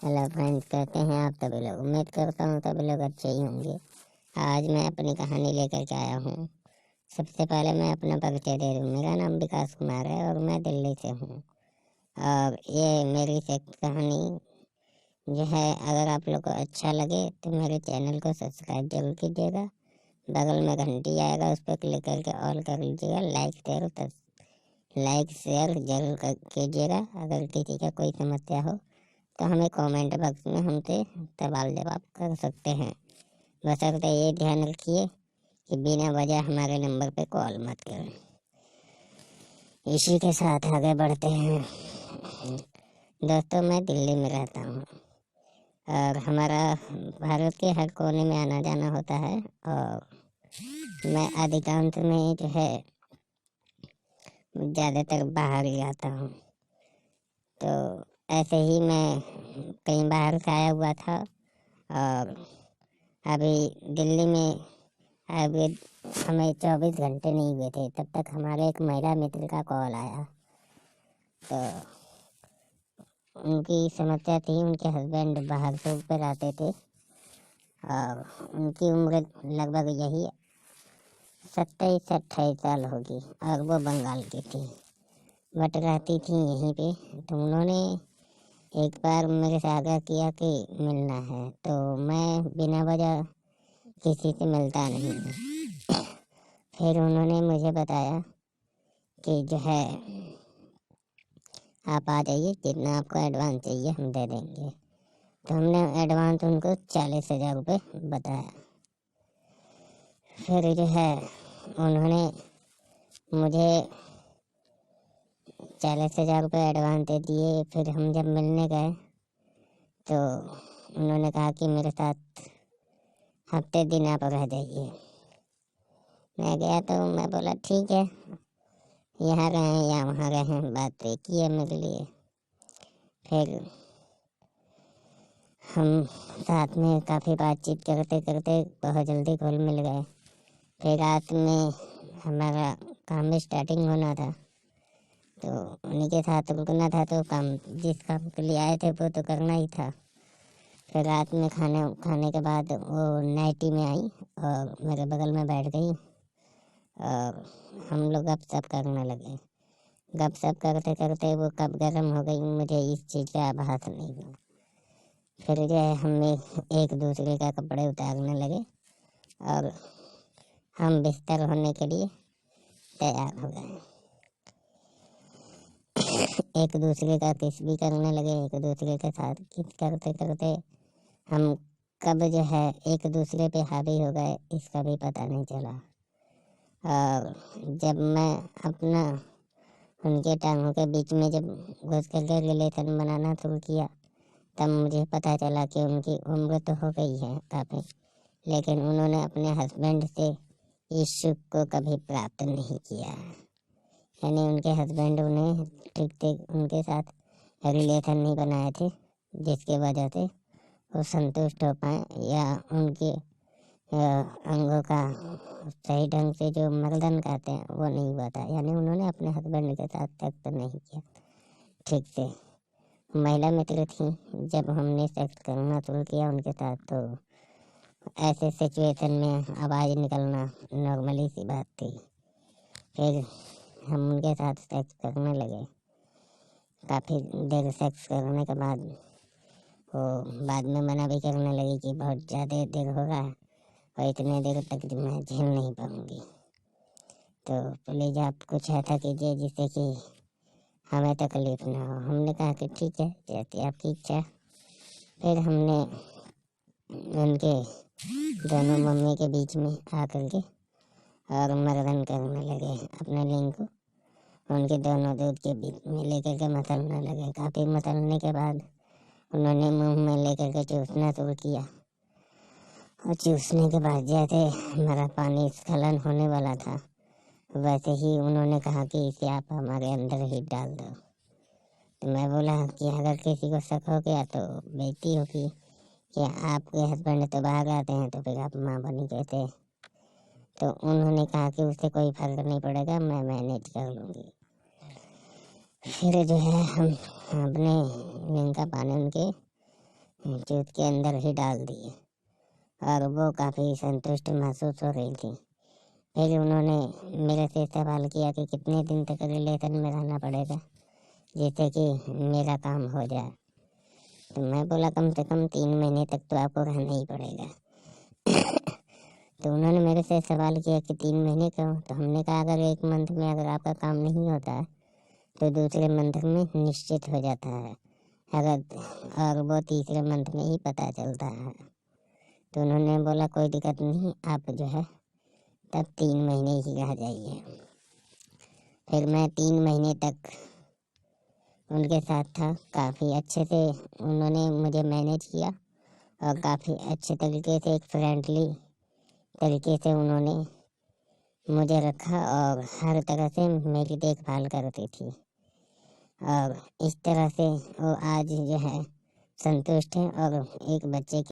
Hello friends, कहते हैं आप सभी लोग। उम्मीद करता हूँ सभी लोग अच्छे ही होंगे। आज मैं अपनी कहानी लेकर के आया हूँ। सबसे पहले मैं अपना परिचय दे दूँ। मेरा नाम विकास कुमार है और मैं दिल्ली से हूँ। और ये मेरी सेक्स कहानी जो है, अगर आप लोग को अच्छा लगे तो मेरे चैनल को सब्सक्राइब जरूर कीजिएगा। बगल में घंटी आएगा, उस पर क्लिक करके ऑल कर लीजिएगा। लाइक शेयर जरूर कीजिएगा। अगर किसी का कोई समस्या हो तो हमें कमेंट बॉक्स में हमसे सवाल जवाब कर सकते हैं। बशर्ते ये ध्यान रखिए कि बिना वजह हमारे नंबर पे कॉल मत करें। इसी के साथ आगे बढ़ते हैं। दोस्तों, मैं दिल्ली में रहता हूँ और हमारा भारत के हर कोने में आना जाना होता है। और मैं अधिकांश में जो है ज़्यादातर बाहर ही आता हूँ। तो ऐसे ही मैं कहीं बाहर से आया हुआ था और अभी दिल्ली में अभी हमें 24 घंटे नहीं हुए थे, तब तक हमारे एक महिला मित्र का कॉल आया। तो उनकी समस्या थी, उनके हस्बैंड बाहर से ऊपर आते थे और उनकी उम्र लगभग यही 27-28 साल होगी और वो बंगाल की थी, बट रहती थी यहीं पे। तो उन्होंने एक बार मेरे से आग्रह किया कि मिलना है, तो मैं बिना वजह किसी से मिलता नहीं हूँ। फिर उन्होंने मुझे बताया कि जो है आप आ जाइए, जितना आपको एडवांस चाहिए हम दे देंगे। तो हमने एडवांस उनको 40,000 रुपये बताया। फिर जो है उन्होंने मुझे 40,000 रुपये एडवांस दे दिए। फिर हम जब मिलने गए तो उन्होंने कहा कि मेरे साथ हफ्ते दिन आप रह जाइए। मैं गया तो मैं बोला ठीक है, यहाँ रहें या वहाँ रहें, बात एक ही है मेरे लिए। फिर हम साथ में काफ़ी बातचीत करते करते बहुत जल्दी घुल मिल गए। फिर रात में हमारा काम स्टार्टिंग होना था, तो उन्हीं के साथ रुकना था। तो काम जिस काम के लिए आए थे वो तो करना ही था। फिर रात में खाने के बाद वो नाइटी में आई और मेरे बगल में बैठ गई और हम लोग गपशप करने लगे। गपशप करते करते वो कब गर्म हो गई मुझे इस चीज़ का आभास नहीं हुआ। फिर जो है हम एक दूसरे का कपड़े उतारने लगे और हम बिस्तर होने के लिए तैयार हो गए। एक दूसरे का किस भी करने लगे, एक दूसरे के साथ किस करते करते हम कब जो है एक दूसरे पे हावी हो गए इसका भी पता नहीं चला। और जब मैं अपना उनके टांगों के बीच में जब घुस करके रिलेशन बनाना शुरू किया, तब मुझे पता चला कि उनकी उम्र तो हो गई है काफ़ी, लेकिन उन्होंने अपने हस्बैंड से इस सुख को कभी प्राप्त नहीं किया। यानी उनके हस्बैंड उन्हें ठीक ठीक उनके साथ रिलेशन नहीं बनाए थे, जिसकी वजह से वो संतुष्ट हो पाए या उनके अंगों का सही ढंग से जो मर्दन कहते हैं वो नहीं हुआ था। यानी उन्होंने अपने हस्बैंड के साथ सेक्स नहीं किया ठीक से। महिला मित्र थी, जब हमने सेक्स करना शुरू किया उनके साथ तो ऐसे सिचुएशन में आवाज़ निकलना नॉर्मली सी बात थी। फिर हम उनके साथ सेक्स करने लगे। काफ़ी देर सेक्स करने के बाद वो बाद में मना भी करने लगी कि बहुत ज़्यादा देर हो रहा है और इतने देर तक मैं झेल नहीं पाऊँगी, तो प्लीज़ आप कुछ ऐसा कीजिए जिससे कि हमें तकलीफ़ ना हो। हमने कहा कि ठीक है, जैसे आपकी इच्छा। फिर हमने उनके दोनों मम्मी के बीच में आकर के और मर्दन करने लगे अपने लिंग को उनके दोनों दूध के बीच में लेकर के मसलने लगे। काफ़ी मसलने के बाद उन्होंने मुंह में लेकर के चूसना शुरू किया और चूसने के बाद जैसे हमारा पानी स्खलन होने वाला था वैसे ही उन्होंने कहा कि इसे आप हमारे अंदर ही डाल दो। तो मैं बोला कि अगर किसी को शक हो गया तो बेइज्जती होगी कि आपके हस्बैंड तो बाहर आते हैं तो फिर आप माँ बनी कैसे। तो उन्होंने कहा कि उससे कोई फर्क नहीं पड़ेगा, मैं मैनेज कर लूँगी। फिर जो है हम अपने लिंग का पानी उनके जूत के अंदर ही डाल दिए और वो काफ़ी संतुष्ट महसूस हो रही थी। फिर उन्होंने मेरे से सवाल किया कि कितने दिन तक रिलेशन में रहना पड़ेगा जिससे कि मेरा काम हो जाए। तो मैं बोला कम से कम 3 महीने तक तो आपको रहना ही पड़ेगा। तो उन्होंने मेरे से सवाल किया कि 3 महीने क्यों? तो हमने कहा अगर 1 मंथ में अगर आपका काम नहीं होता है तो दूसरे मंथ में निश्चित हो जाता है, अगर और वो तीसरे मंथ में ही पता चलता है। तो उन्होंने बोला कोई दिक्कत नहीं, आप जो है तब 3 महीने ही रह जाइए। फिर मैं 3 महीने तक उनके साथ था। काफ़ी अच्छे से उन्होंने मुझे मैनेज किया और काफ़ी अच्छे तरीके से, एक फ्रेंडली तरीके से उन्होंने मुझे रखा और हर तरह से मेरी देखभाल करती थी। और इस तरह से वो आज जो है संतुष्ट है और एक बच्चे की